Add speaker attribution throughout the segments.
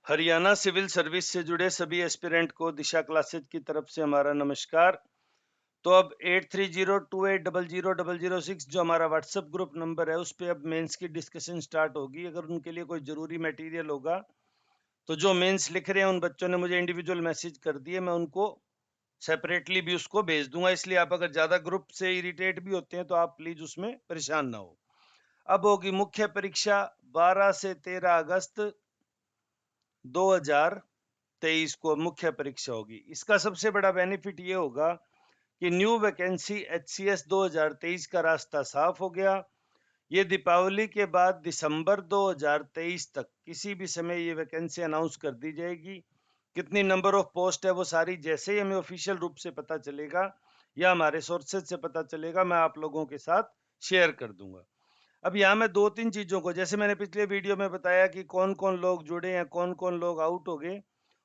Speaker 1: Haryana civil service से जुड़े सभी एस्पिरेंट को दिशा क्लासेज की तरफ से हमारा नमस्कार। तो अब 8302800006 जो हमारा व्हाट्सएप ग्रुप नंबर है उस पे अब मेंस की डिस्कशन स्टार्ट होगी। अगर उनके लिए कोई जरूरी मटेरियल होगा तो जो मेंस लिख रहे हैं उन बच्चों ने मुझे इंडिविजुअल मैसेज कर दिए, मैं उनको सेपरेटली भी उसको भेज दूंगा। इसलिए आप अगर ज्यादा ग्रुप से इरिटेट भी होते हैं तो आप प्लीज उसमें परेशान ना हो। अब होगी मुख्य परीक्षा 12 से 13 अगस्त 2023 को मुख्य परीक्षा होगी। इसका सबसे बड़ा बेनिफिट ये होगा कि न्यू वैकेंसी HCS 2023 का रास्ता साफ हो गया। ये दीपावली के बाद दिसंबर 2023 तक किसी भी समय ये वैकेंसी अनाउंस कर दी जाएगी। कितनी नंबर ऑफ पोस्ट है वो सारी जैसे ही हमें ऑफिशियल रूप से पता चलेगा या हमारे सोर्सेज से पता चलेगा, मैं आप लोगों के साथ शेयर कर दूंगा। अब यहाँ मैं दो तीन चीजों को, जैसे मैंने पिछले वीडियो में बताया कि कौन कौन लोग जुड़े हैं, कौन कौन लोग आउट हो गए,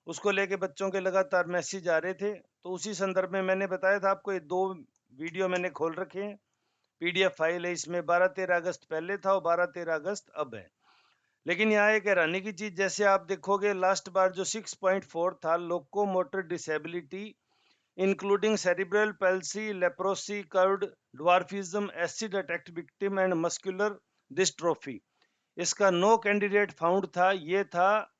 Speaker 1: उसको लेके बच्चों के लगातार मैसेज आ रहे थे। तो उसी संदर्भ में मैंने बताया था आपको, ये दो वीडियो मैंने खोल रखे हैं, PDF फाइल है। इसमें 12-13 अगस्त पहले था और 12-13 अगस्त अब है। लेकिन यहाँ एक हैरानी की चीज, जैसे आप देखोगे लास्ट बार जो 6.4 था, locomotor disability including cerebral palsy, leprosy, curved dwarfism, acid attacked victim and muscular dystrophy, इसका नो कैंडिडेट फाउंड था। ये था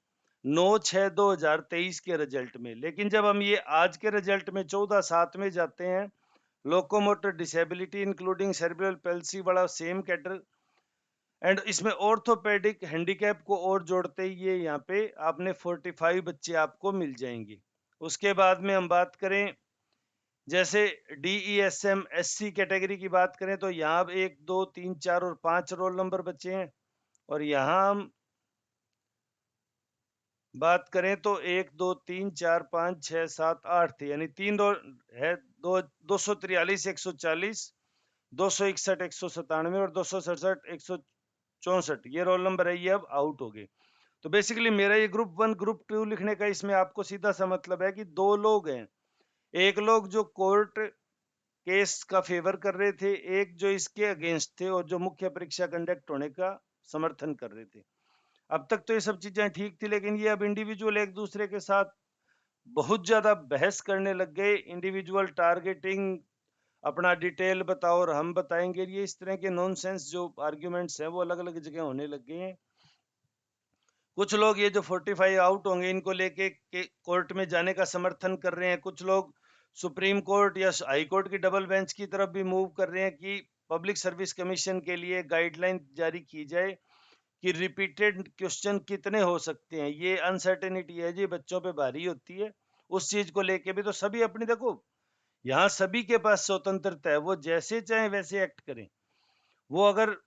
Speaker 1: 9/6/2023 के रिजल्ट में। लेकिन जब हम ये आज के रिजल्ट में 14/7 में जाते हैं, locomotor disability including cerebral palsy वाला सेम कैटर एंड इसमें ऑर्थोपेडिक हैंडीकैप को और जोड़ते ही ये यहाँ पे आपने 45 बच्चे आपको मिल जाएंगे। उसके बाद में हम बात करें, जैसे DESM SC कैटेगरी की बात करें तो यहाँ 1 2 3 4 और 5 रोल नंबर बचे हैं। और यहाँ हम बात करें तो 1 2 3 4 5 6 7 8 थे, यानी 3 रोल है। 243 140 261 197 और 267 164, ये रोल नंबर है, ये अब आउट हो गए। तो बेसिकली मेरा ये ग्रुप 1 ग्रुप 2 लिखने का इसमें आपको सीधा सा मतलब है कि दो लोग हैं। एक लोग जो कोर्ट केस का फेवर कर रहे थे, एक जो इसके अगेंस्ट थे और जो मुख्य परीक्षा कंडक्ट होने का समर्थन कर रहे थे। अब तक तो ये सब चीजें ठीक थी, लेकिन ये अब इंडिविजुअल एक दूसरे के साथ बहुत ज्यादा बहस करने लग गए। इंडिविजुअल टारगेटिंग, अपना डिटेल बताओ और हम बताएंगे, ये इस तरह के नॉनसेंस जो आर्ग्यूमेंट्स हैं वो अलग अलग जगह होने लग गए हैं। कुछ लोग ये जो 45 आउट होंगे इनको लेके कोर्ट में जाने का समर्थन कर रहे हैं। कुछ लोग सुप्रीम कोर्ट या हाई कोर्ट की डबल बेंच की तरफ भी मूव कर रहे हैं कि पब्लिक सर्विस कमीशन के लिए गाइडलाइन जारी की जाए कि रिपीटेड क्वेश्चन कितने हो सकते हैं। ये अनसर्टेनिटी है जी, बच्चों पे भारी होती है। उस चीज को लेके भी तो सभी अपनी, देखो यहाँ सभी के पास स्वतंत्रता है, वो जैसे चाहे वैसे एक्ट करें। वो अगर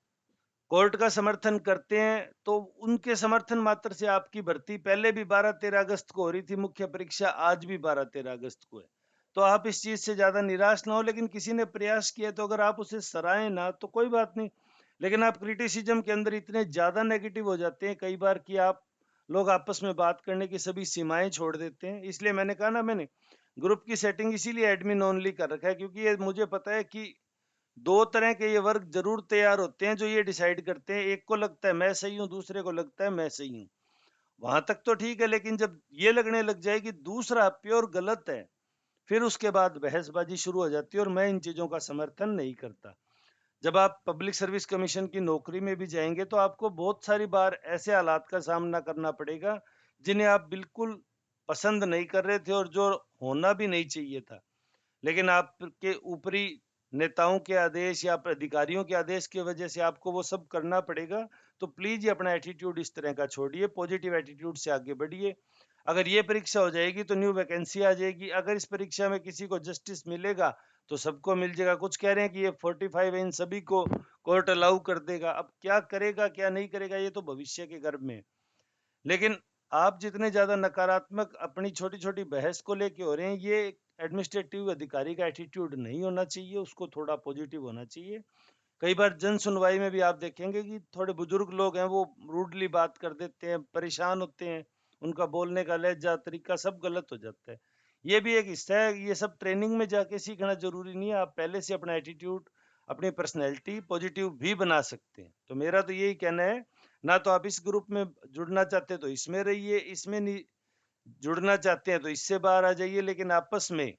Speaker 1: कोर्ट का समर्थन करते हैं तो उनके समर्थन मात्र से आपकी भर्ती पहले भी 12-13 अगस्त को हो रही थी मुख्य परीक्षा, आज भी 12-13 अगस्त को है। तो आप इस चीज से ज्यादा निराश ना हो। लेकिन किसी ने प्रयास किया तो अगर आप उसे सराहें ना तो कोई बात नहीं, लेकिन आप क्रिटिसिज्म के अंदर इतने ज्यादा नेगेटिव हो जाते हैं कई बार कि आप लोग आपस में बात करने की सभी सीमाएं छोड़ देते हैं। इसलिए मैंने कहा ना, मैंने ग्रुप की सेटिंग इसीलिए एडमिन ओनली कर रखा है, क्योंकि ये मुझे पता है कि दो तरह के ये वर्ग जरूर तैयार होते हैं जो ये डिसाइड करते हैं। एक को लगता है मैं सही हूं, दूसरे को लगता है मैं सही हूं। वहां तक तो ठीक है, लेकिन जब ये लगने लग जाए कि दूसरा प्योर गलत है, फिर उसके बाद बहसबाजी शुरू हो जाती है और मैं इन चीजों का समर्थन नहीं करता। जब आप पब्लिक सर्विस कमीशन की नौकरी में भी जाएंगे तो आपको बहुत सारी बार ऐसे हालात का सामना करना पड़ेगा जिन्हें आप बिल्कुल पसंद नहीं कर रहे थे और जो होना भी नहीं चाहिए था। लेकिन आपके ऊपरी नेताओं के आदेश या अधिकारियों के आदेश की वजह से आपको वो सब करना पड़ेगा। तो प्लीज ये अपना एटीट्यूड इस तरह का छोड़िए, पॉजिटिव एटीट्यूड से आगे बढ़िए। अगर ये परीक्षा हो जाएगी तो न्यू वैकेंसी आ जाएगी। अगर इस परीक्षा में किसी को जस्टिस मिलेगा तो सबको मिल जाएगा। कुछ कह रहे हैं कि ये 45 है, इन सभी को कोर्ट अलाउ कर देगा। अब क्या करेगा क्या नहीं करेगा ये तो भविष्य के गर्भ में। लेकिन आप जितने ज्यादा नकारात्मक अपनी छोटी छोटी बहस को लेके हो रहे हैं, ये एडमिनिस्ट्रेटिव अधिकारी का एटीट्यूड नहीं होना चाहिए, उसको थोड़ा पॉजिटिव होना चाहिए। कई बार जन सुनवाई में भी आप देखेंगे कि थोड़े बुजुर्ग लोग हैं वो रूडली बात कर देते हैं, परेशान होते हैं, उनका बोलने का लहजा तरीका सब गलत हो जाता है। ये भी एक हिस्सा है, ये सब ट्रेनिंग में जाके सीखना जरूरी नहीं है। आप पहले से अपना एटीट्यूड, अपनी पर्सनैलिटी पॉजिटिव भी बना सकते हैं। तो मेरा तो यही कहना है, ना तो आप इस ग्रुप में जुड़ना चाहते तो इसमें रहिए, इसमें नहीं जुड़ना चाहते हैं तो इससे बाहर आ जाइए, लेकिन आपस में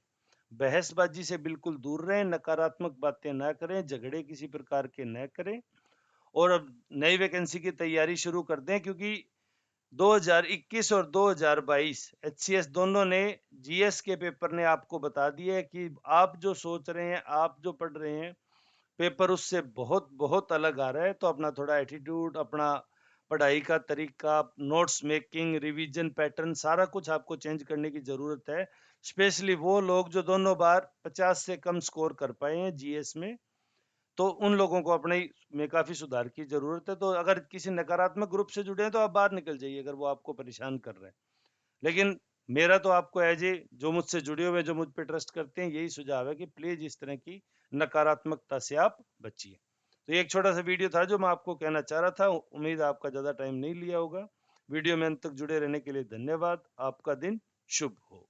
Speaker 1: बहसबाजी से बिल्कुल दूर रहें, नकारात्मक बातें ना करें, झगड़े किसी प्रकार के न करें और अब नई वैकेंसी की तैयारी शुरू कर दें, क्योंकि 2021 और 2022 एचसीएस दोनों ने जीएस के पेपर ने आपको बता दिया है कि आप जो सोच रहे हैं, आप जो पढ़ रहे हैं, पेपर उससे बहुत बहुत अलग आ रहा है। तो अपना थोड़ा एटीट्यूड, अपना पढ़ाई का तरीका, नोट्स मेकिंग, रिवीजन पैटर्न, सारा कुछ आपको चेंज करने की जरूरत है। स्पेशली वो लोग जो दोनों बार 50 से कम स्कोर कर पाए हैं जीएस में, तो उन लोगों को अपने में काफी सुधार की जरूरत है। तो अगर किसी नकारात्मक ग्रुप से जुड़े हैं तो आप बाहर निकल जाइए, अगर वो आपको परेशान कर रहे हैं। लेकिन मेरा तो आपको एज ए जो मुझसे जुड़े हुए, जो मुझ पे ट्रस्ट करते हैं, यही सुझाव है कि प्लीज इस तरह की नकारात्मकता से आप बचिए। तो ये एक छोटा सा वीडियो था जो मैं आपको कहना चाह रहा था। उम्मीद है आपका ज्यादा टाइम नहीं लिया होगा। वीडियो में अंत तक जुड़े रहने के लिए धन्यवाद। आपका दिन शुभ हो।